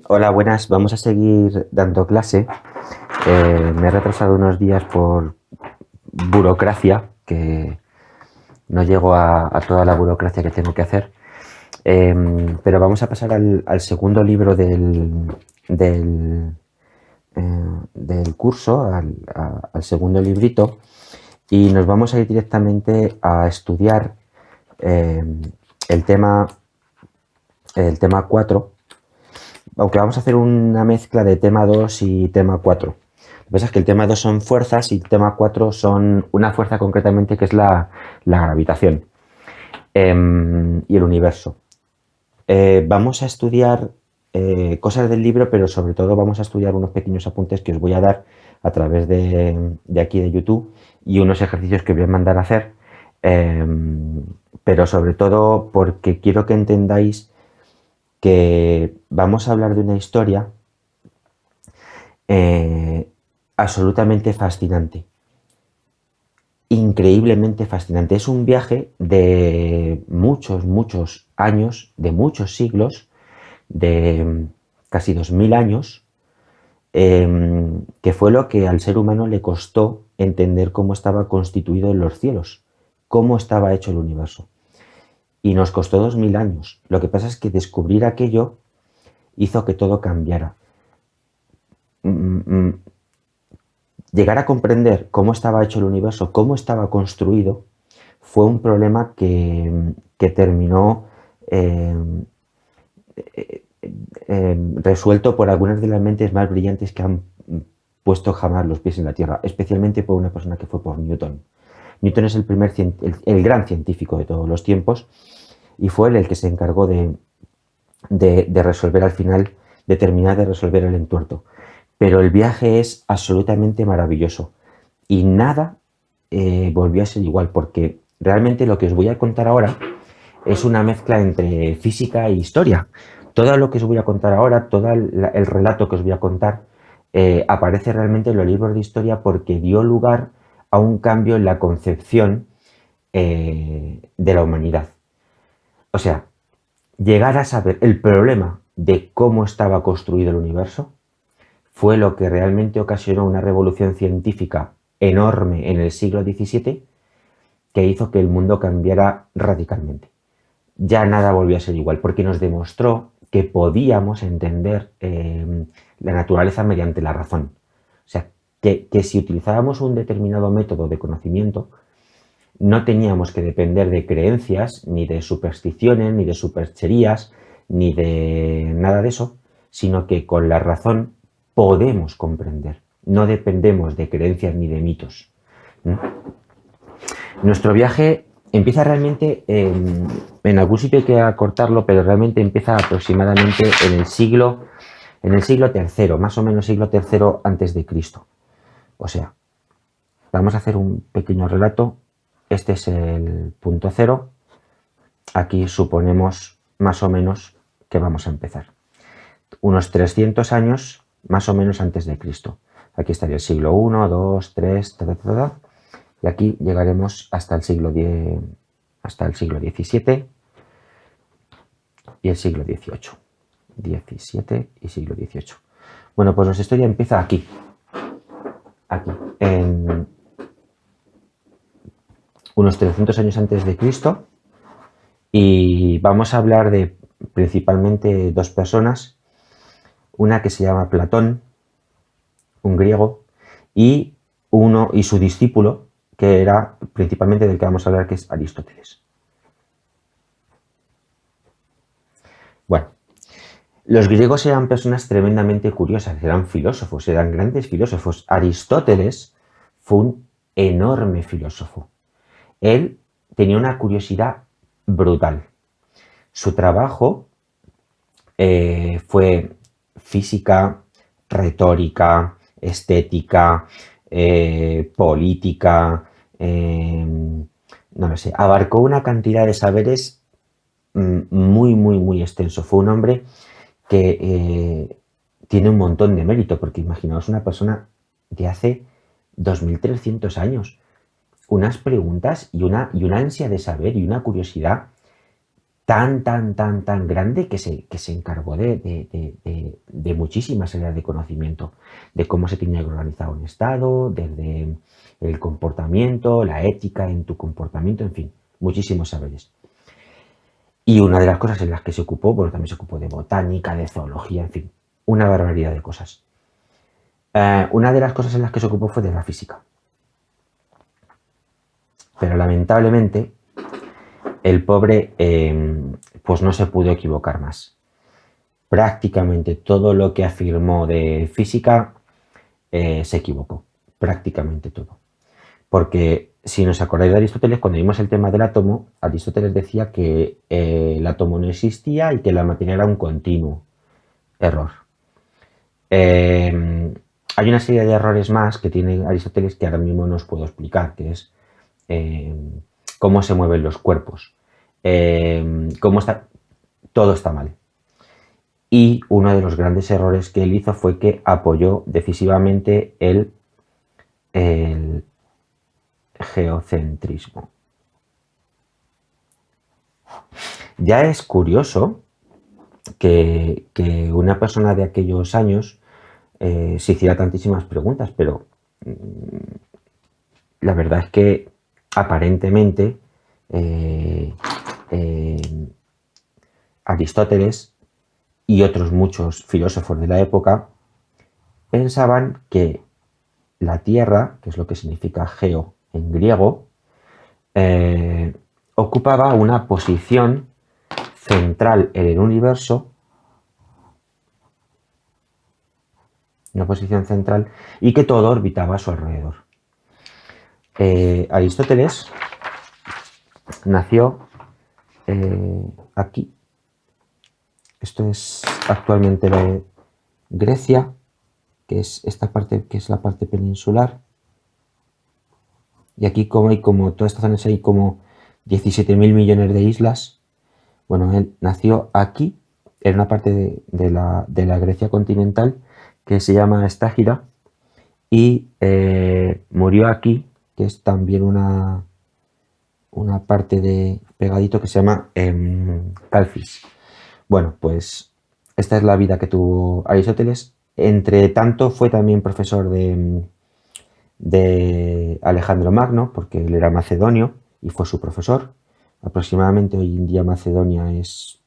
Hola, buenas. Vamos a seguir dando clase. Me he retrasado unos días por burocracia, que no llego a toda la burocracia que tengo que hacer. Pero vamos a pasar al segundo libro del curso, al segundo librito, y nos vamos a ir directamente a estudiar eh, el tema, el tema 4, aunque vamos a hacer una mezcla de tema 2 y tema 4. Lo que pasa es que el tema 2 son fuerzas y el tema 4 son una fuerza concretamente que es la gravitación y el universo. Vamos a estudiar cosas del libro, pero sobre todo vamos a estudiar unos pequeños apuntes que os voy a dar a través de aquí de YouTube y unos ejercicios que os voy a mandar a hacer, eh, pero sobre todo porque quiero que entendáis que vamos a hablar de una historia eh, absolutamente fascinante, increíblemente fascinante. Es un viaje de muchos, muchos años, de muchos siglos, de casi 2000 años, que fue lo que al ser humano le costó entender cómo estaba constituido en los cielos, cómo estaba hecho el universo. Y nos costó 2000 años. Lo que pasa es que descubrir aquello hizo que todo cambiara. Llegar a comprender cómo estaba hecho el universo, cómo estaba construido, fue un problema que terminó resuelto por algunas de las mentes más brillantes que han puesto jamás los pies en la Tierra, especialmente por una persona que fue por Newton. Newton es el gran científico de todos los tiempos y fue él el que se encargó de resolver al final, de terminar de resolver el entuerto. Pero el viaje es absolutamente maravilloso y nada volvió a ser igual, porque realmente lo que os voy a contar ahora es una mezcla entre física e historia. Todo lo que os voy a contar ahora, todo el relato que os voy a contar, aparece realmente en los libros de historia porque dio lugar a un cambio en la concepción de la humanidad. O sea, llegar a saber el problema de cómo estaba construido el universo fue lo que realmente ocasionó una revolución científica enorme en el siglo XVII que hizo que el mundo cambiara radicalmente. Ya nada volvió a ser igual porque nos demostró que podíamos entender la naturaleza mediante la razón. O sea, que si utilizábamos un determinado método de conocimiento, no teníamos que depender de creencias, ni de supersticiones, ni de supercherías, ni de nada de eso, sino que con la razón podemos comprender. No dependemos de creencias ni de mitos. Nuestro viaje empieza realmente en algún sitio hay que acortarlo, pero realmente empieza aproximadamente en el siglo III, más o menos siglo III antes de Cristo. O sea, vamos a hacer un pequeño relato. Este es el punto cero. Aquí suponemos más o menos que vamos a empezar. Unos 300 años más o menos antes de Cristo. Aquí estaría el siglo I, II, III, y aquí llegaremos hasta el siglo X, hasta el siglo XVII y el siglo XVIII. 17 y siglo XVIII. Bueno, pues nuestra historia empieza aquí. Aquí, en unos 300 años antes de Cristo, y vamos a hablar de principalmente dos personas, una que se llama Platón, un griego, y su discípulo, que era principalmente del que vamos a hablar, que es Aristóteles. Bueno, los griegos eran personas tremendamente curiosas, eran filósofos, eran grandes filósofos. Aristóteles fue un enorme filósofo. Él tenía una curiosidad brutal. Su trabajo fue física, retórica, estética, política, no lo sé, abarcó una cantidad de saberes muy, muy, muy extenso. Fue un hombre que tiene un montón de mérito, porque imaginaos una persona de hace 2300 años, unas preguntas y una ansia de saber y una curiosidad tan grande que se encargó de de muchísimas áreas de conocimiento, de cómo se tenía que organizar un Estado, desde el comportamiento, la ética en tu comportamiento, en fin, muchísimos saberes. Y una de las cosas en las que se ocupó, bueno, también se ocupó de botánica, de zoología, en fin, una barbaridad de cosas. Una de las cosas en las que se ocupó fue de la física. Pero lamentablemente, el pobre pues no se pudo equivocar más. Prácticamente todo lo que afirmó de física se equivocó. Prácticamente todo. Porque si nos acordáis de Aristóteles, cuando vimos el tema del átomo, Aristóteles decía que el átomo no existía y que la materia era un continuo. Error. Hay una serie de errores más que tiene Aristóteles que ahora mismo no os puedo explicar, que es cómo se mueven los cuerpos, cómo está, todo está mal. Y uno de los grandes errores que él hizo fue que apoyó decisivamente el geocentrismo. Ya es curioso que una persona de aquellos años se hiciera tantísimas preguntas, pero la verdad es que aparentemente Aristóteles y otros muchos filósofos de la época pensaban que la Tierra, que es lo que significa geo en griego, ocupaba una posición central en el universo, una posición central, y que todo orbitaba a su alrededor. Aristóteles nació aquí. Esto es actualmente Grecia, que es esta parte, que es la parte peninsular. Y aquí como hay como, todas estas zonas hay como 17.000 millones de islas. Bueno, él nació aquí, en una parte de la Grecia continental, que se llama Estágira, y murió aquí, que es también una parte de pegadito que se llama Calcis. Bueno, pues esta es la vida que tuvo Aristóteles. Entre tanto fue también profesor de Alejandro Magno, porque él era macedonio y fue su profesor. Aproximadamente hoy en día Macedonia es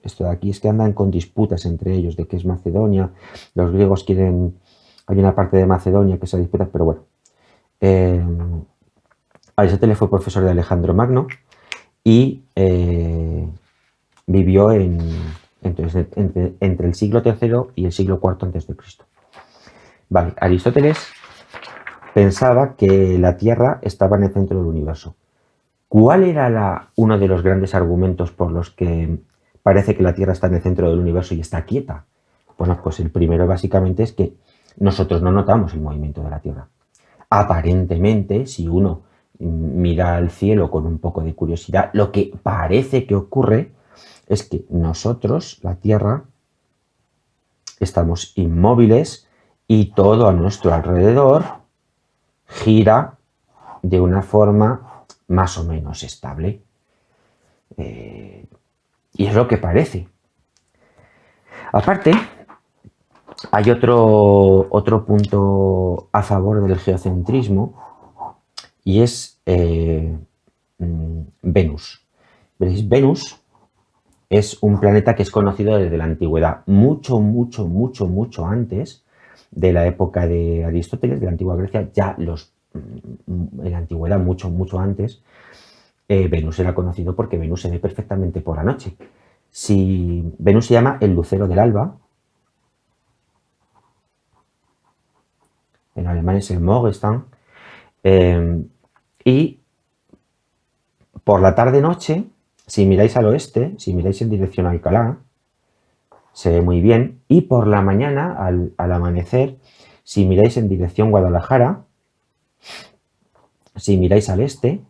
esto de aquí, es que andan con disputas entre ellos de qué es Macedonia. Los griegos quieren, hay una parte de Macedonia que se disputa, pero bueno. Aristóteles fue profesor de Alejandro Magno y vivió entre el siglo III y el siglo IV a.C. Vale, Aristóteles pensaba que la Tierra estaba en el centro del universo. ¿Cuál era uno de los grandes argumentos por los que parece que la Tierra está en el centro del universo y está quieta? Bueno, pues el primero básicamente es que nosotros no notamos el movimiento de la Tierra. Aparentemente, si uno mira al cielo con un poco de curiosidad, lo que parece que ocurre es que nosotros, la Tierra, estamos inmóviles y todo a nuestro alrededor gira de una forma más o menos estable. Y es lo que parece. Aparte, hay otro punto a favor del geocentrismo y es Venus. ¿Veis? Venus es un planeta que es conocido desde la antigüedad, mucho antes de la época de Aristóteles, de la antigua Grecia, ya en la antigüedad, mucho antes, Venus era conocido porque Venus se ve perfectamente por la noche. Si Venus se llama el lucero del alba, en alemán es el Morgenstern, y por la tarde-noche, si miráis al oeste, si miráis en dirección a Alcalá, se ve muy bien, y por la mañana, al amanecer, si miráis en dirección Guadalajara, si miráis al este,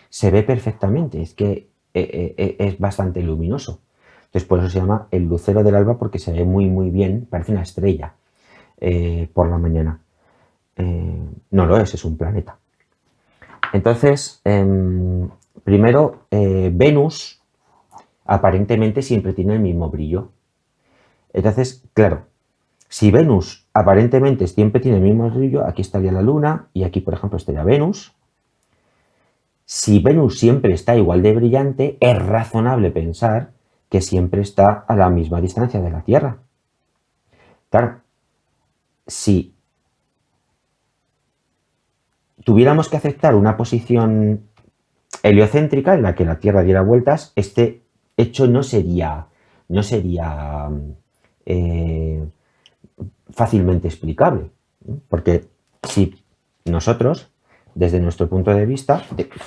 se ve perfectamente, es que es bastante luminoso. Entonces por eso se llama el lucero del alba, porque se ve muy bien, parece una estrella por la mañana. No lo es un planeta. Entonces, primero, Venus aparentemente siempre tiene el mismo brillo. Entonces, claro, Si Venus aparentemente siempre tiene el mismo brillo, aquí estaría la Luna y aquí, por ejemplo, estaría Venus. Si Venus siempre está igual de brillante, es razonable pensar que siempre está a la misma distancia de la Tierra. Claro, si tuviéramos que aceptar una posición heliocéntrica en la que la Tierra diera vueltas, este hecho no sería eh, fácilmente explicable, ¿no? Porque si nosotros, desde nuestro punto de vista,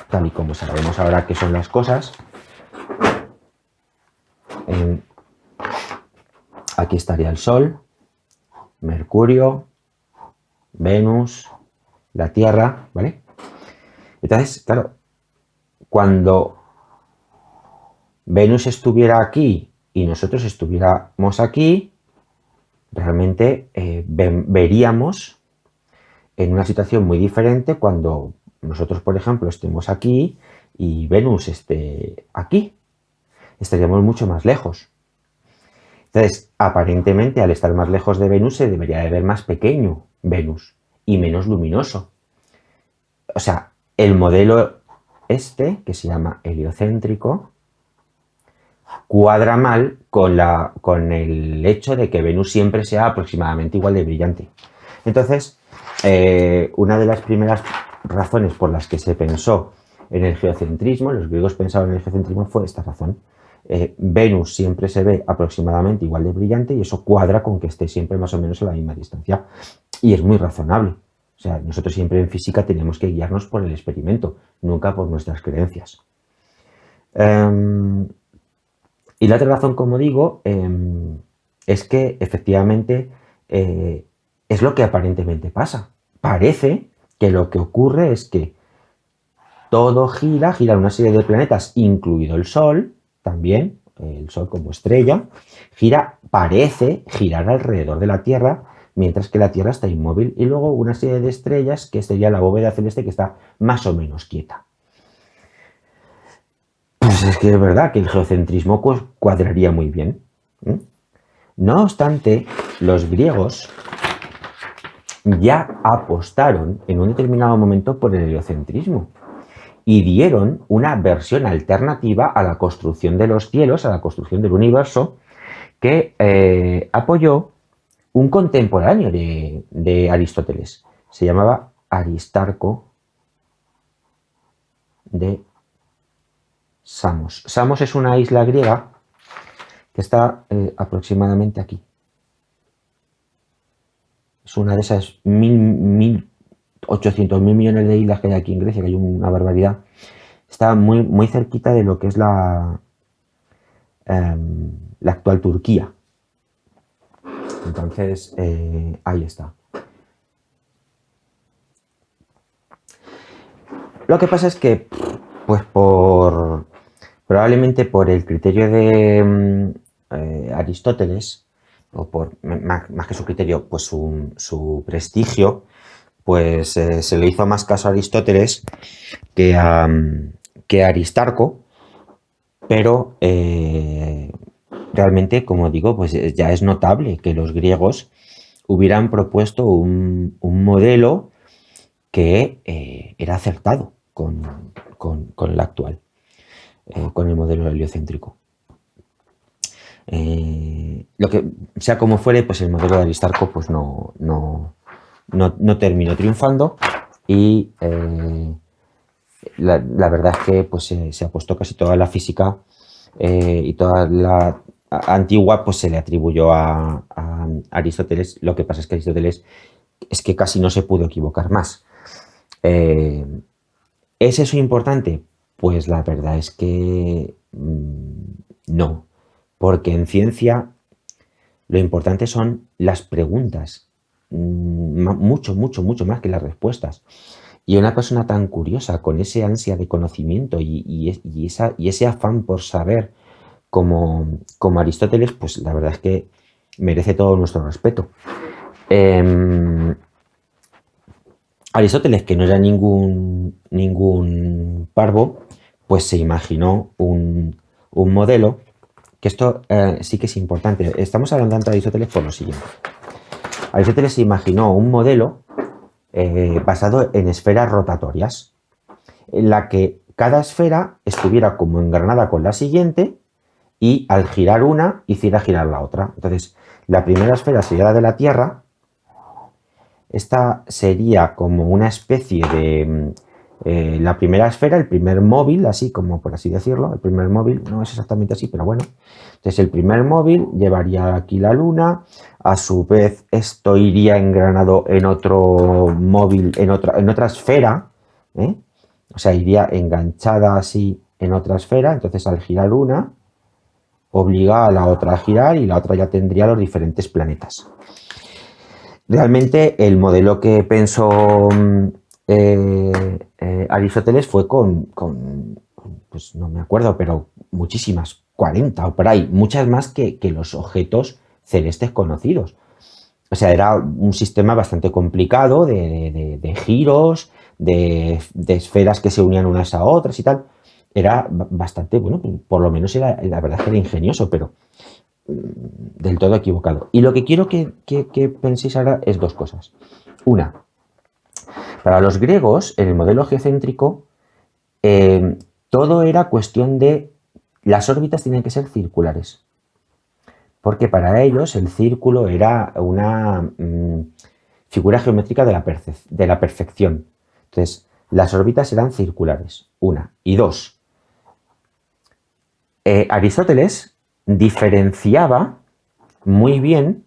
tal y como sabemos ahora que son las cosas, aquí estaría el Sol, Mercurio, Venus, la Tierra, ¿vale? Entonces, claro, cuando Venus estuviera aquí y nosotros estuviéramos aquí, realmente veríamos en una situación muy diferente cuando nosotros, por ejemplo, estemos aquí y Venus esté aquí. Estaríamos mucho más lejos. Entonces, aparentemente, al estar más lejos de Venus, se debería de ver más pequeño Venus y menos luminoso. O sea, el modelo este, que se llama heliocéntrico, cuadra mal con el hecho de que Venus siempre sea aproximadamente igual de brillante. Entonces, una de las primeras razones por las que se pensó en el geocentrismo, los griegos pensaban en el geocentrismo, fue esta razón. Venus siempre se ve aproximadamente igual de brillante y eso cuadra con que esté siempre más o menos a la misma distancia. Y es muy razonable. O sea, nosotros siempre en física tenemos que guiarnos por el experimento, nunca por nuestras creencias. Y la otra razón, como digo, es que efectivamente es lo que aparentemente pasa. Parece que lo que ocurre es que todo gira una serie de planetas, incluido el Sol, también, el Sol como estrella, parece girar alrededor de la Tierra, mientras que la Tierra está inmóvil, y luego una serie de estrellas, que sería la bóveda celeste, que está más o menos quieta. Pues es que es verdad que el geocentrismo cuadraría muy bien. No obstante, los griegos ya apostaron en un determinado momento por el heliocentrismo y dieron una versión alternativa a la construcción de los cielos, a la construcción del universo, que apoyó un contemporáneo de Aristóteles. Se llamaba Aristarco de Samos. Samos es una isla griega que está aproximadamente aquí. Es una de esas 800.000 millones de islas que hay aquí en Grecia, que hay una barbaridad. Está muy, muy cerquita de lo que es la actual Turquía. Entonces, ahí está. Lo que pasa es que, pues probablemente por el criterio de Aristóteles, o por más que su criterio, pues su prestigio, pues se le hizo más caso a Aristóteles que a Aristarco, pero realmente, como digo, pues ya es notable que los griegos hubieran propuesto un modelo que era acertado con el actual, con el modelo heliocéntrico. Lo que sea como fuere, pues el modelo de Aristarco pues no terminó triunfando y la verdad es que pues, se apostó casi toda la física y toda la antigua pues se le atribuyó a Aristóteles. Lo que pasa es que Aristóteles es que casi no se pudo equivocar más. ¿Es eso importante? Pues la verdad es que no, porque en ciencia lo importante son las preguntas, mucho más que las respuestas. Y una persona tan curiosa, con ese ansia de conocimiento y ese afán por saber como Aristóteles, pues la verdad es que merece todo nuestro respeto. Aristóteles, que no era ningún parvo, pues se imaginó un modelo, que esto sí que es importante. Estamos hablando de Aristóteles por lo siguiente. Aristóteles se imaginó un modelo basado en esferas rotatorias, en la que cada esfera estuviera como engranada con la siguiente y al girar una hiciera girar la otra. Entonces, la primera esfera sería la de la Tierra. Esta sería como una especie de la primera esfera, el primer móvil, así como por así decirlo. El primer móvil no es exactamente así, pero bueno. Entonces el primer móvil llevaría aquí la Luna, a su vez esto iría engranado en otro móvil, en otra esfera, ¿eh? O sea, iría enganchada así en otra esfera. Entonces al girar una, obliga a la otra a girar y la otra ya tendría los diferentes planetas. Realmente el modelo que pensó Aristóteles fue pues no me acuerdo, pero muchísimas, 40 o por ahí, muchas más que los objetos celestes conocidos. O sea, era un sistema bastante complicado de giros, de esferas que se unían unas a otras y tal. Era bastante, bueno, por lo menos era, la verdad es que era ingenioso, pero del todo equivocado. Y lo que quiero que penséis ahora es dos cosas. Una, para los griegos, en el modelo geocéntrico, todo era cuestión de las órbitas tenían que ser circulares. Porque para ellos el círculo era una figura geométrica de la perfección. Entonces, las órbitas eran circulares, una. Y dos, Aristóteles diferenciaba muy bien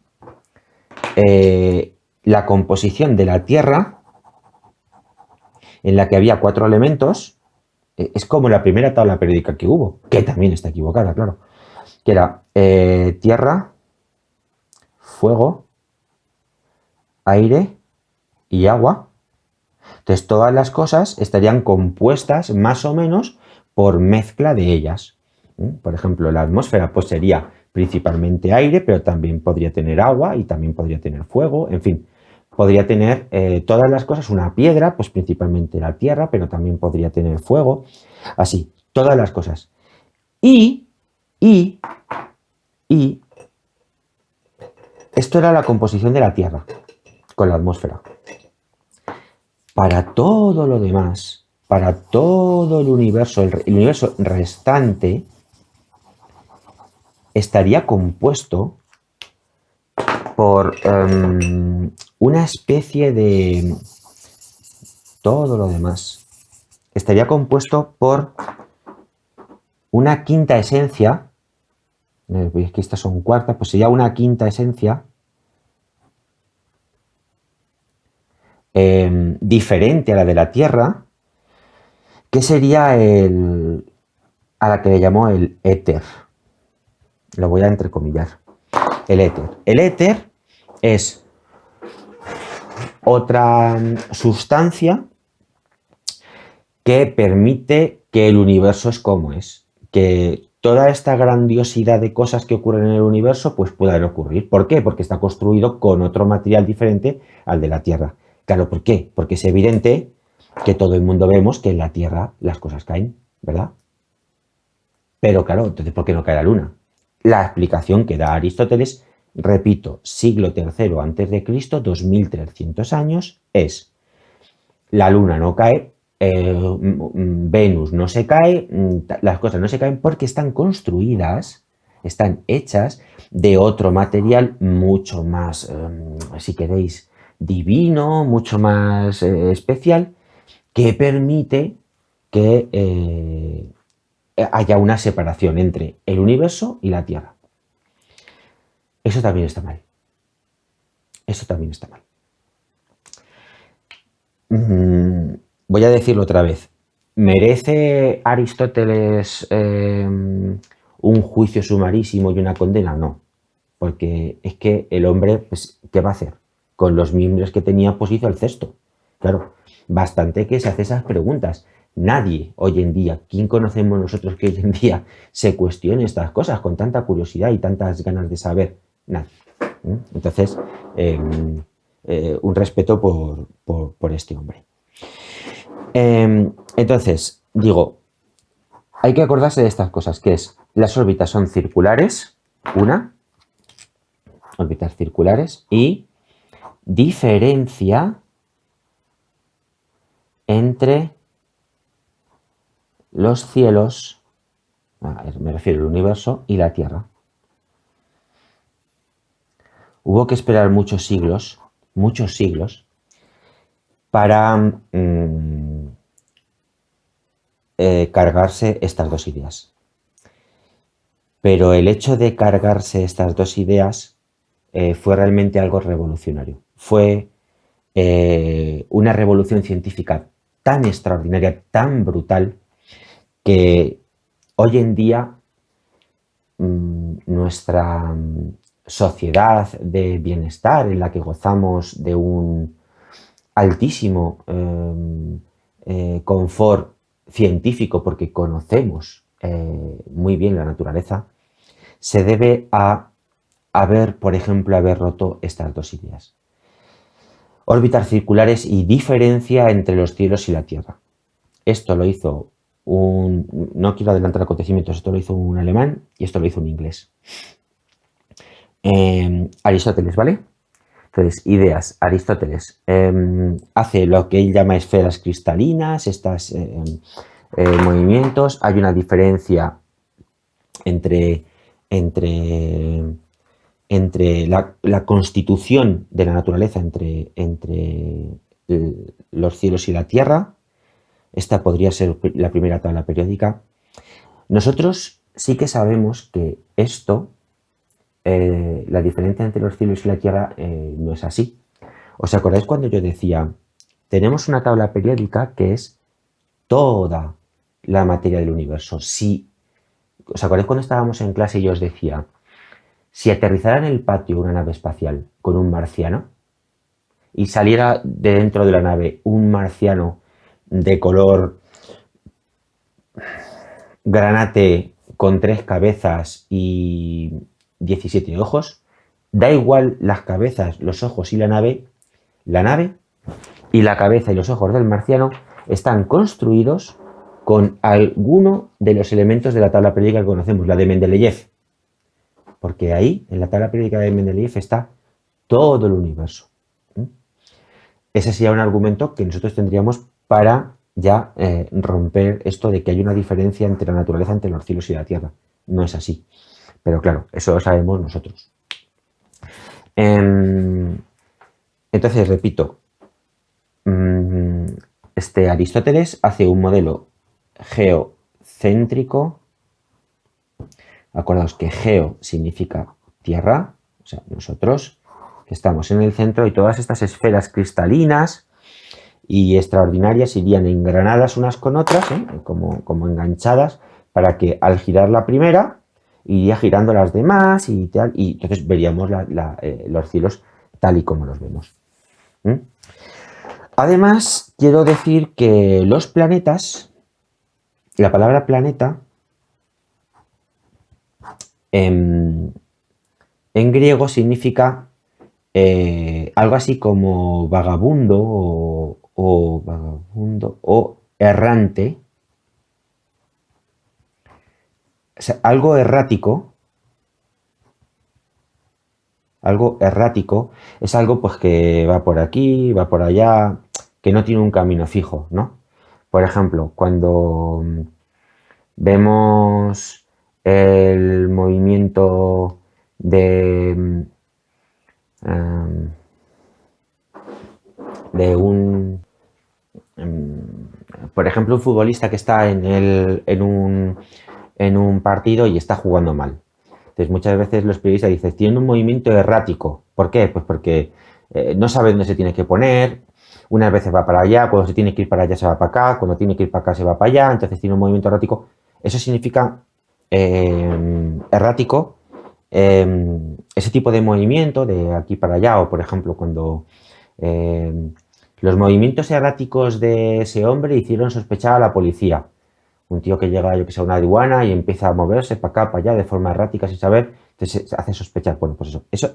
la composición de la Tierra, en la que había 4 elementos. Es como la primera tabla periódica que hubo, que también está equivocada, claro, que era tierra, fuego, aire y agua. Entonces todas las cosas estarían compuestas más o menos por mezcla de ellas. Por ejemplo, la atmósfera pues sería principalmente aire, pero también podría tener agua y también podría tener fuego, en fin. Podría tener todas las cosas, una piedra, pues principalmente la tierra, pero también podría tener fuego. Así, todas las cosas. Y esto era la composición de la Tierra con la atmósfera. Para todo lo demás, para todo el universo restante, estaría compuesto por una especie de... Todo lo demás estaría compuesto por una quinta esencia. Es que estas son cuartas, pues sería una quinta esencia diferente a la de la Tierra, que sería a la que le llamó el éter. Lo voy a entrecomillar. El éter. El éter es otra sustancia que permite que el universo es como es. Que toda esta grandiosidad de cosas que ocurren en el universo pues puedan ocurrir. ¿Por qué? Porque está construido con otro material diferente al de la Tierra. Claro, ¿por qué? Porque es evidente que todo el mundo vemos que en la Tierra las cosas caen, ¿verdad? Pero claro, entonces ¿por qué no cae la Luna? La explicación que da Aristóteles, repito, siglo III a.C., 2300 años, es la Luna no cae, Venus no se cae, las cosas no se caen porque están construidas, están hechas de otro material mucho más, si queréis, divino, mucho más especial, que permite que haya una separación entre el universo y la Tierra. Eso también está mal. Eso también está mal. Voy a decirlo otra vez. ¿Merece Aristóteles un juicio sumarísimo y una condena? No. Porque es que el hombre, pues, ¿qué va a hacer? Con los miembros que tenía, pues hizo el cesto. Claro, bastante que se hace esas preguntas. Nadie hoy en día, ¿quién conocemos nosotros que hoy en día se cuestione estas cosas con tanta curiosidad y tantas ganas de saber? Nadie. Entonces, un respeto por este hombre. Entonces, digo, hay que acordarse de estas cosas, que es, las órbitas son circulares, órbitas circulares, y diferencia entre los cielos, me refiero al universo, y la Tierra. Hubo que esperar muchos siglos, para cargarse estas dos ideas. Pero el hecho de cargarse estas dos ideas fue realmente algo revolucionario. Fue una revolución científica tan extraordinaria, tan brutal, que hoy en día nuestra sociedad de bienestar, en la que gozamos de un altísimo confort científico porque conocemos muy bien la naturaleza, se debe a haber, por ejemplo, haber roto estas dos ideas. Órbitas circulares y diferencia entre los cielos y la Tierra. Esto lo hizo no quiero adelantar acontecimientos, esto lo hizo un alemán y esto lo hizo un inglés. Aristóteles, ¿vale? Entonces, ideas. Aristóteles hace lo que él llama esferas cristalinas, estos movimientos. Hay una diferencia entre la constitución de la naturaleza, entre los cielos y la Tierra. Esta podría ser la primera tabla periódica. Nosotros sí que sabemos que esto, la diferencia entre los cielos y la Tierra, no es así. ¿Os acordáis cuando yo decía, tenemos una tabla periódica que es toda la materia del universo? Si, ¿os acordáis cuando estábamos en clase y yo os decía, si aterrizara en el patio una nave espacial con un marciano y saliera de dentro de la nave un marciano de color granate con 3 cabezas y 17 ojos, da igual las cabezas, los ojos y la nave y la cabeza y los ojos del marciano están construidos con alguno de los elementos de la tabla periódica que conocemos, la de Mendeleev. Porque ahí, en la tabla periódica de Mendeleev, está todo el universo. Ese sería un argumento que nosotros tendríamos para ya romper esto de que hay una diferencia entre la naturaleza, entre los cielos y la Tierra. No es así. Pero claro, eso lo sabemos nosotros. Entonces, repito, Aristóteles hace un modelo geocéntrico. Acordaos que geo significa tierra, o sea, nosotros que estamos en el centro y todas estas esferas cristalinas y extraordinarias irían engranadas unas con otras, como enganchadas, para que al girar la primera iría girando las demás y tal, y entonces veríamos los cielos tal y como los vemos. Además, quiero decir que los planetas, la palabra planeta, en griego significa algo así como vagabundo o errante, o sea, algo errático es algo pues que va por aquí, va por allá, que no tiene un camino fijo, ¿no? Por ejemplo, cuando vemos el movimiento de por ejemplo, un futbolista que está en un partido y está jugando mal. Entonces, muchas veces los periodistas dicen, tiene un movimiento errático. ¿Por qué? Pues porque no sabe dónde se tiene que poner, unas veces va para allá, cuando se tiene que ir para allá se va para acá, cuando tiene que ir para acá se va para allá, entonces tiene un movimiento errático. Eso significa errático, ese tipo de movimiento de aquí para allá, o por ejemplo cuando los movimientos erráticos de ese hombre hicieron sospechar a la policía. Un tío que llega, yo que sé, a una aduana y empieza a moverse para acá, para allá, de forma errática, sin saber, entonces se hace sospechar. Bueno, pues eso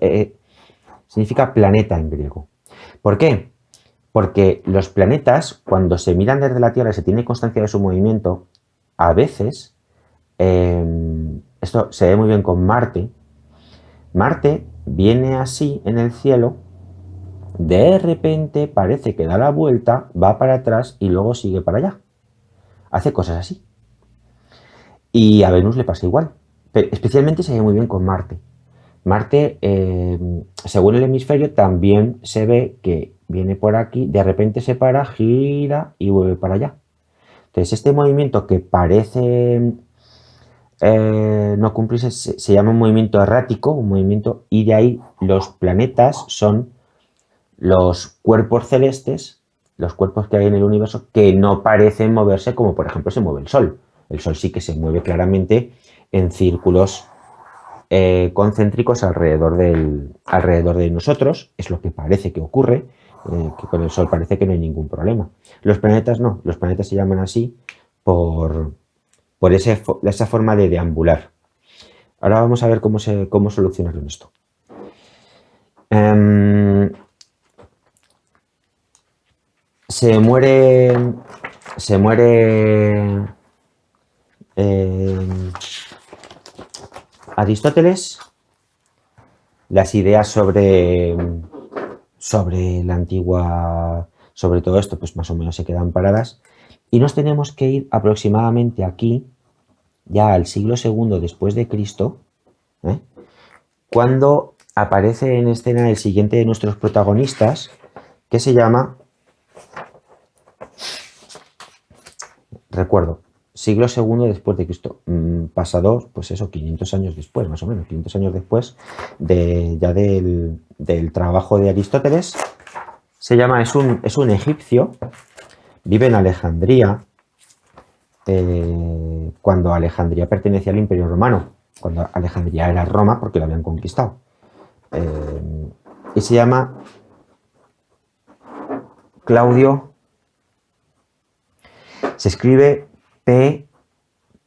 significa planeta en griego. ¿Por qué? Porque los planetas, cuando se miran desde la Tierra y se tiene constancia de su movimiento, a veces, esto se ve muy bien con Marte. Marte viene así en el cielo, de repente parece que da la vuelta, va para atrás y luego sigue para allá. Hace cosas así. Y a Venus le pasa igual. Pero especialmente se ve muy bien con Marte. Marte, según el hemisferio, también se ve que viene por aquí, de repente se para, gira y vuelve para allá. Entonces, este movimiento que parece no cumplirse se llama un movimiento errático, un movimiento, y de ahí los planetas son los cuerpos celestes, los cuerpos que hay en el universo, que no parecen moverse como, por ejemplo, se mueve el Sol. El Sol sí que se mueve claramente en círculos concéntricos alrededor de nosotros, es lo que parece que ocurre, que con el Sol parece que no hay ningún problema. Los planetas no, los planetas se llaman así por esa forma de deambular. Ahora vamos a ver cómo solucionarlo en esto. Se muere Aristóteles. Las ideas sobre la antigua, sobre todo esto, pues más o menos se quedan paradas. Y nos tenemos que ir aproximadamente aquí, ya al siglo II después de Cristo, cuando aparece en escena el siguiente de nuestros protagonistas, que se llama, recuerdo, siglo II después de Cristo, pasado, pues eso, 500 años después, más o menos, 500 años después del trabajo de Aristóteles. Se llama, es un egipcio, vive en Alejandría, cuando Alejandría pertenecía al Imperio Romano, cuando Alejandría era Roma porque lo habían conquistado. Y se llama Claudio. Se escribe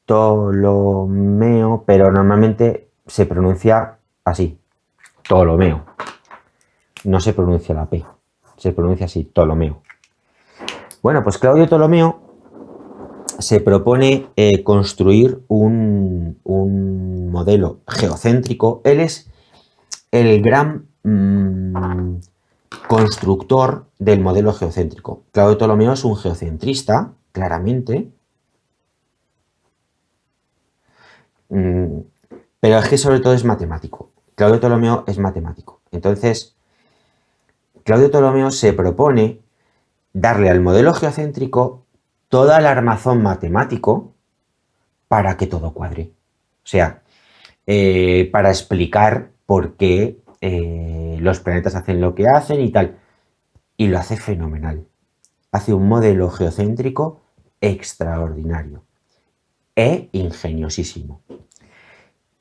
Ptolomeo, pero normalmente se pronuncia así, Ptolomeo. No se pronuncia la P, se pronuncia así, Ptolomeo. Bueno, pues Claudio Ptolomeo se propone construir un modelo geocéntrico. Él es el gran constructor del modelo geocéntrico. Claudio Ptolomeo es un geocentrista, claramente, pero es que sobre todo es matemático. Claudio Ptolomeo es matemático. Entonces, Claudio Ptolomeo se propone darle al modelo geocéntrico toda el armazón matemático para que todo cuadre. O sea, para explicar por qué los planetas hacen lo que hacen y tal. Y lo hace fenomenal. Hace un modelo geocéntrico extraordinario e ingeniosísimo,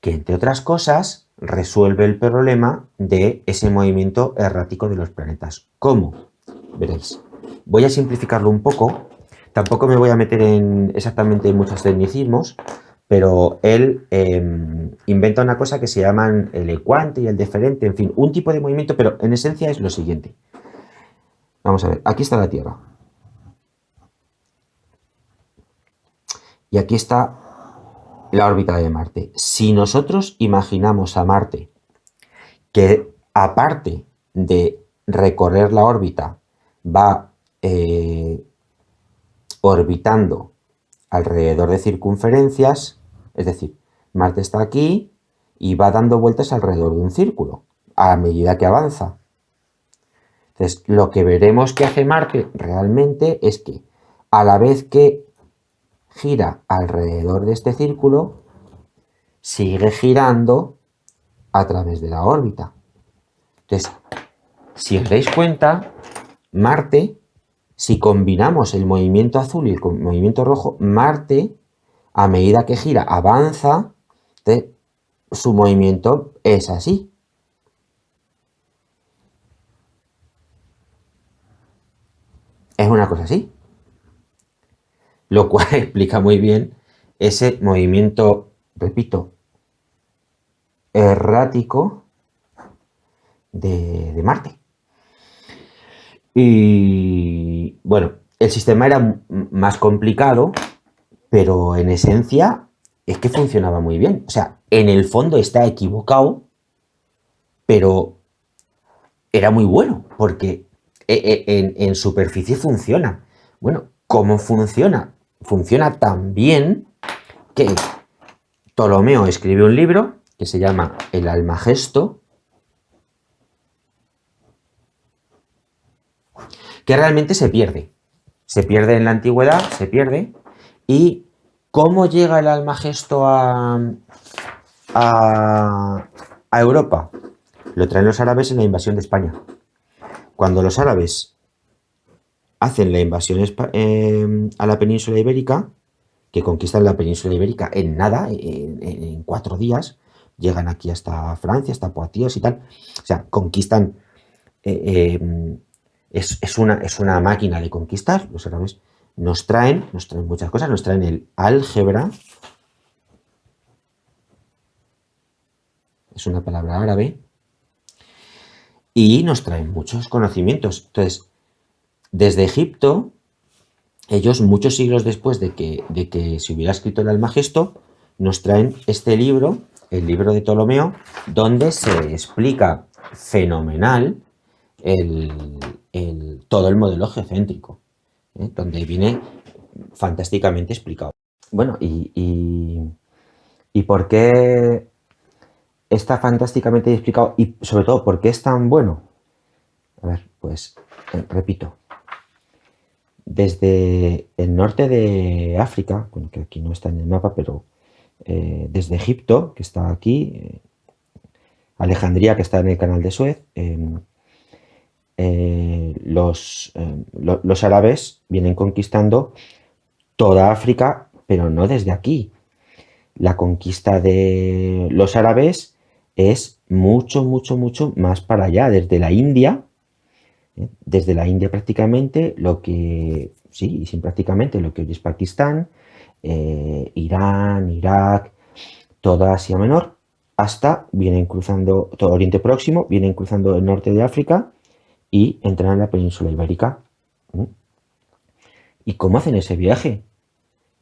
que entre otras cosas resuelve el problema de ese movimiento errático de los planetas. ¿Cómo? Veréis. Voy a simplificarlo un poco. Tampoco me voy a meter exactamente en muchos tecnicismos, pero él inventa una cosa que se llaman el ecuante y el deferente, en fin, un tipo de movimiento, pero en esencia es lo siguiente. Vamos a ver, aquí está la Tierra. Y aquí está la órbita de Marte. Si nosotros imaginamos a Marte que, aparte de recorrer la órbita, va orbitando alrededor de circunferencias, es decir, Marte está aquí y va dando vueltas alrededor de un círculo a medida que avanza. Entonces, lo que veremos que hace Marte realmente es que, a la vez que gira alrededor de este círculo, sigue girando a través de la órbita. Entonces, si os dais cuenta, Marte, si combinamos el movimiento azul y el movimiento rojo, Marte, a medida que gira, avanza, su movimiento es así. Es una cosa así. Lo cual explica muy bien ese movimiento, repito, errático de Marte. Y bueno, el sistema era más complicado, pero en esencia es que funcionaba muy bien. O sea, en el fondo está equivocado, pero era muy bueno, porque en superficie funciona. Bueno, ¿cómo funciona? Funciona tan bien que Ptolomeo escribe un libro que se llama El Almagesto, que realmente se pierde. Se pierde en la antigüedad, se pierde. ¿Y cómo llega el Almagesto a Europa? Lo traen los árabes en la invasión de España. Cuando los árabes hacen la invasión a la península ibérica, que conquistan la península ibérica en nada, en 4 días, llegan aquí hasta Francia, hasta Poitiers y tal. O sea, conquistan. Es una máquina de conquistar. Los árabes nos traen muchas cosas, nos traen el álgebra, es una palabra árabe, y nos traen muchos conocimientos. Entonces, desde Egipto, ellos muchos siglos después de que se hubiera escrito el Almagesto, nos traen este libro, el libro de Ptolomeo, donde se explica fenomenal todo el modelo geocéntrico, donde viene fantásticamente explicado. Bueno, ¿y por qué está fantásticamente explicado? Y sobre todo, ¿por qué es tan bueno? A ver, pues repito. Desde el norte de África, bueno, que aquí no está en el mapa, pero desde Egipto, que está aquí, Alejandría, que está en el canal de Suez, los árabes vienen conquistando toda África, pero no desde aquí. La conquista de los árabes es mucho, mucho, mucho más para allá, desde la India. Desde la India prácticamente, sí, sin prácticamente, lo que hoy es Pakistán, Irán, Irak, toda Asia Menor, hasta vienen cruzando todo Oriente Próximo, vienen cruzando el norte de África y entran en la península ibérica. ¿Y cómo hacen ese viaje?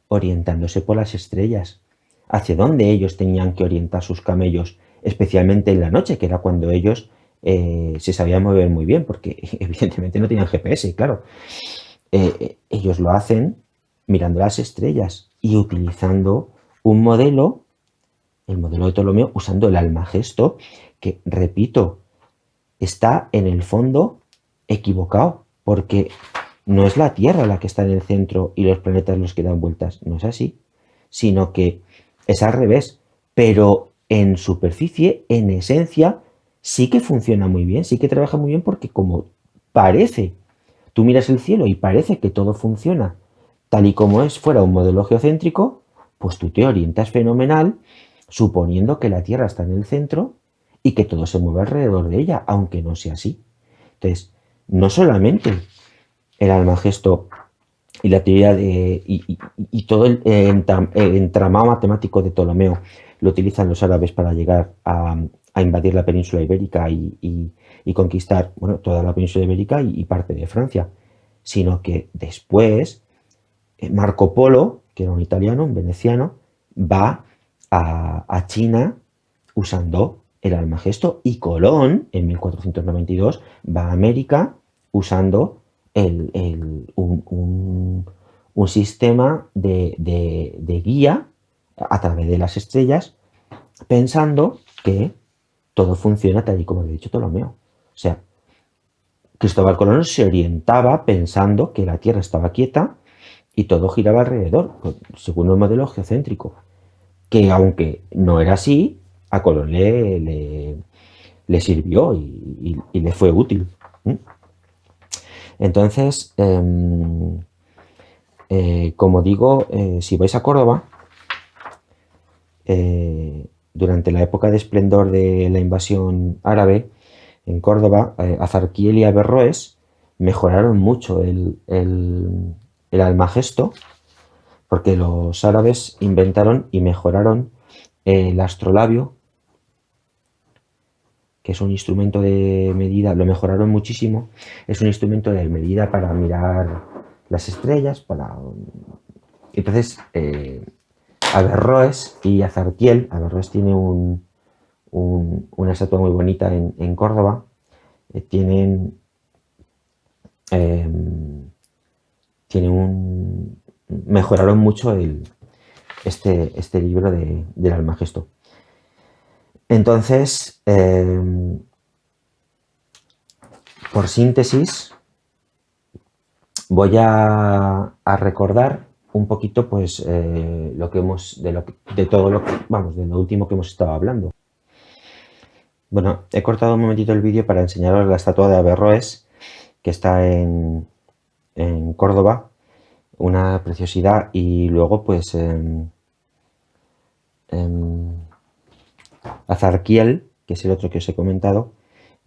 Orientándose por las estrellas. ¿Hacia dónde ellos tenían que orientar sus camellos? Especialmente en la noche, que era cuando ellos se sabían mover muy bien, porque evidentemente no tenían GPS, claro. Ellos lo hacen mirando las estrellas y utilizando un modelo, el modelo de Ptolomeo, usando el Almagesto, que, repito, está en el fondo equivocado, porque no es la Tierra la que está en el centro y los planetas los que dan vueltas, no es así, sino que es al revés, pero en superficie, en esencia, sí que funciona muy bien, sí que trabaja muy bien porque como parece, tú miras el cielo y parece que todo funciona tal y como es fuera un modelo geocéntrico, pues tú te orientas fenomenal suponiendo que la Tierra está en el centro y que todo se mueve alrededor de ella, aunque no sea así. Entonces, no solamente el Almagesto y la teoría y todo el entramado matemático de Ptolomeo lo utilizan los árabes para llegar a invadir la península ibérica y conquistar, bueno, toda la península ibérica y parte de Francia, sino que después Marco Polo, que era un italiano, un veneciano, va a China usando el Almagesto, y Colón, en 1492, va a América usando un sistema de guía a través de las estrellas, pensando que todo funciona tal y como le he dicho Ptolomeo. O sea, Cristóbal Colón se orientaba pensando que la Tierra estaba quieta y todo giraba alrededor, según el modelo geocéntrico, que aunque no era así, a Colón le sirvió y le fue útil. Entonces, como digo, si vais a Córdoba, durante la época de esplendor de la invasión árabe, en Córdoba, Azarquiel y Averroes mejoraron mucho el Almagesto, porque los árabes inventaron y mejoraron el astrolabio, que es un instrumento de medida, lo mejoraron muchísimo, es un instrumento de medida para mirar las estrellas, Entonces, Averroes y Azarquiel, Averroes tiene una estatua muy bonita en Córdoba, tienen mejoraron mucho este libro del Almagesto. Entonces, por síntesis, voy a recordar un poquito, pues, lo que hemos, de todo lo que, vamos, de lo último que hemos estado hablando. Bueno, he cortado un momentito el vídeo para enseñaros la estatua de Averroes, que está en Córdoba, una preciosidad, y luego, pues, Azarquiel, que es el otro que os he comentado,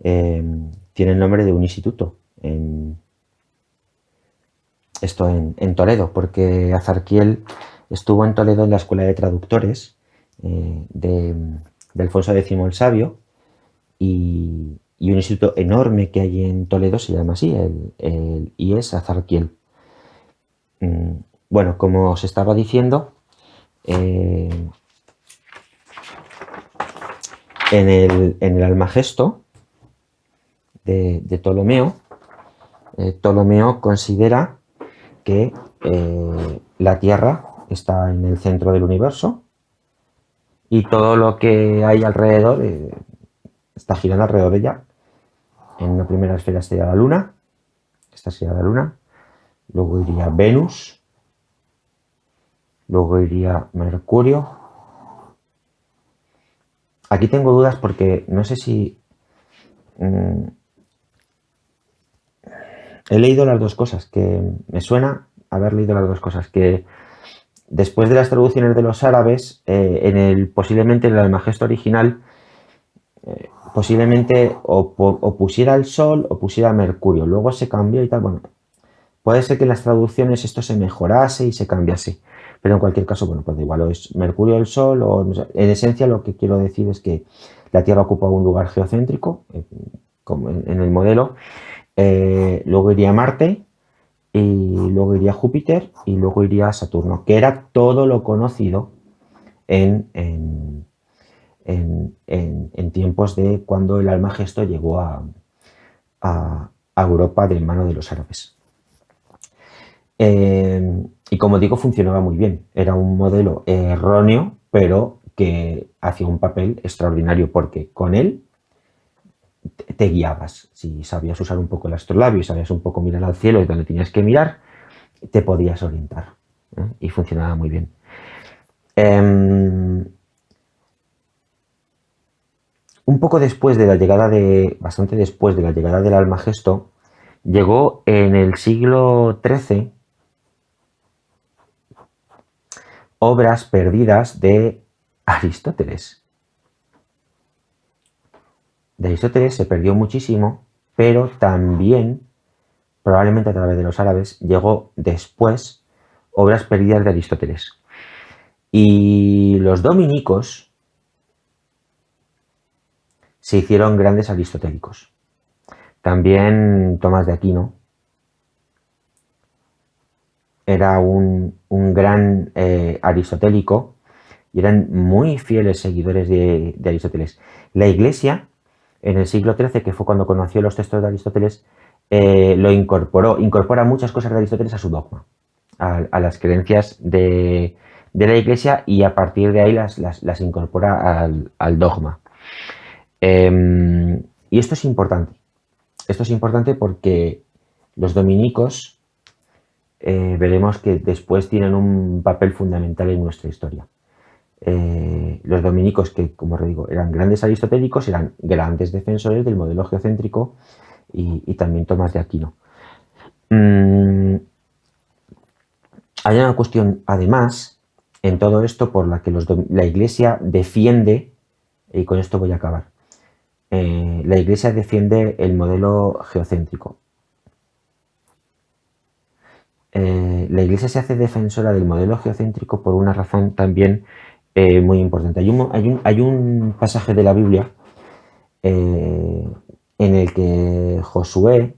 tiene el nombre de un instituto en Toledo, porque Azarquiel estuvo en Toledo en la escuela de traductores de Alfonso X el Sabio, y un instituto enorme que hay en Toledo se llama así, el IES Azarquiel. Bueno, como os estaba diciendo, en el Almagesto de Ptolomeo, Ptolomeo considera que la Tierra está en el centro del universo y todo lo que hay alrededor está girando alrededor de ella. En una primera esfera sería la Luna, esta sería la Luna, luego iría Venus, luego iría Mercurio. Aquí tengo dudas porque no sé si he leído las dos cosas, que me suena haber leído las dos cosas, que después de las traducciones de los árabes, posiblemente en el Almagesto original, posiblemente o pusiera el Sol o pusiera Mercurio, luego se cambió y tal. Bueno, puede ser que en las traducciones esto se mejorase y se cambiase, pero en cualquier caso, bueno, pues igual o es Mercurio o el Sol, o en esencia lo que quiero decir es que la Tierra ocupa un lugar geocéntrico, como en el modelo, luego iría Marte, y luego iría Júpiter y luego iría Saturno, que era todo lo conocido en tiempos de cuando el Almagesto llegó a Europa de mano de los árabes. Y como digo, funcionaba muy bien. Era un modelo erróneo, pero que hacía un papel extraordinario porque con él te guiabas. Si sabías usar un poco el astrolabio y sabías un poco mirar al cielo y donde tenías que mirar, te podías orientar, y funcionaba muy bien. Un poco después de la llegada bastante después de la llegada del Almagesto, llegó en el siglo XIII obras perdidas de Aristóteles. De Aristóteles se perdió muchísimo, pero también, probablemente a través de los árabes, llegó después obras perdidas de Aristóteles. Y los dominicos se hicieron grandes aristotélicos. También Tomás de Aquino era un gran aristotélico y eran muy fieles seguidores de Aristóteles. La Iglesia, en el siglo XIII, que fue cuando conoció los textos de Aristóteles, lo incorpora muchas cosas de Aristóteles a su dogma, a las creencias de la Iglesia, y a partir de ahí las incorpora al dogma. Y esto es importante. Esto es importante porque los dominicos veremos que después tienen un papel fundamental en nuestra historia. Los dominicos, que como os digo, eran grandes aristotélicos, eran grandes defensores del modelo geocéntrico, y también Tomás de Aquino. Hay una cuestión, además, en todo esto por la que la Iglesia defiende, y con esto voy a acabar, la Iglesia defiende el modelo geocéntrico. La Iglesia se hace defensora del modelo geocéntrico por una razón también muy importante. Hay un pasaje de la Biblia en el que Josué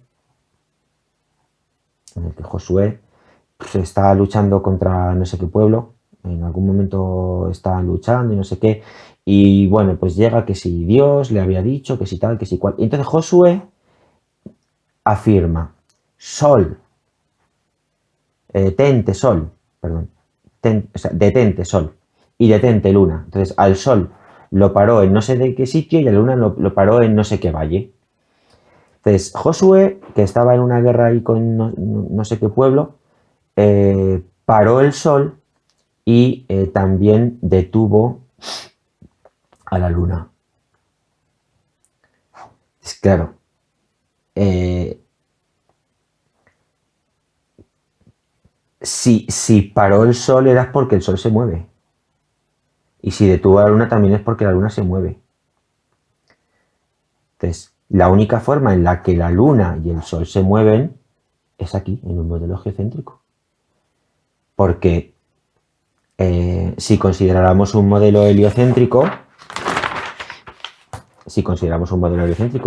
se está luchando contra no sé qué pueblo. En algún momento estaban luchando y no sé qué, y bueno, pues llega que si Dios le había dicho, que si tal, que si cual. Y entonces Josué afirma, Sol, detente Sol, perdón, o sea, detente Sol y detente Luna. Entonces al Sol lo paró en no sé de qué sitio y a la Luna lo paró en no sé qué valle. Entonces Josué, que estaba en una guerra ahí con no sé qué pueblo, paró el Sol y también detuvo a la Luna. Es claro, si paró el Sol era porque el Sol se mueve. Y si detuvo a la Luna también es porque la Luna se mueve. Entonces, la única forma en la que la Luna y el Sol se mueven es aquí, en un modelo geocéntrico. Porque si consideráramos un modelo heliocéntrico,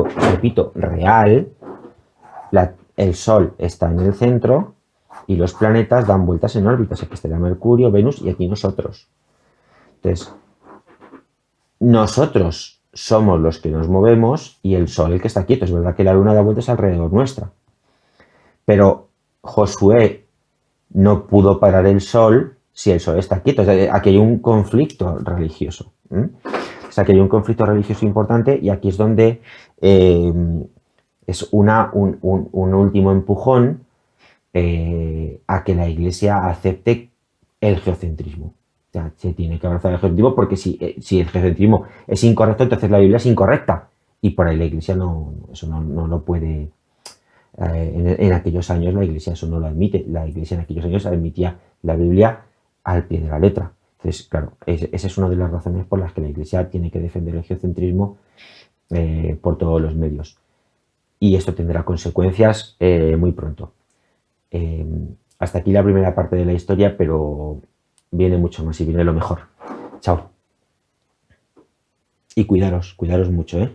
repito, real, el Sol está en el centro y los planetas dan vueltas en órbitas. Aquí estaría Mercurio, Venus y aquí nosotros. Entonces, nosotros somos los que nos movemos y el Sol el que está quieto. Es verdad que la Luna da vueltas alrededor nuestra. Pero Josué no pudo parar el Sol si el Sol está quieto. O sea, aquí hay un conflicto religioso. O sea, aquí hay un conflicto religioso importante y aquí es donde es un último empujón a que la Iglesia acepte el geocentrismo. O sea, se tiene que abrazar el geocentrismo porque si el geocentrismo es incorrecto, entonces la Biblia es incorrecta. Y por ahí la Iglesia eso no lo puede. En aquellos años la Iglesia eso no lo admite. La Iglesia en aquellos años admitía la Biblia al pie de la letra. Entonces, claro, esa es una de las razones por las que la Iglesia tiene que defender el geocentrismo por todos los medios. Y esto tendrá consecuencias muy pronto. Hasta aquí la primera parte de la historia, pero viene mucho más y viene lo mejor. Chao. Y cuidaros mucho, ¿eh?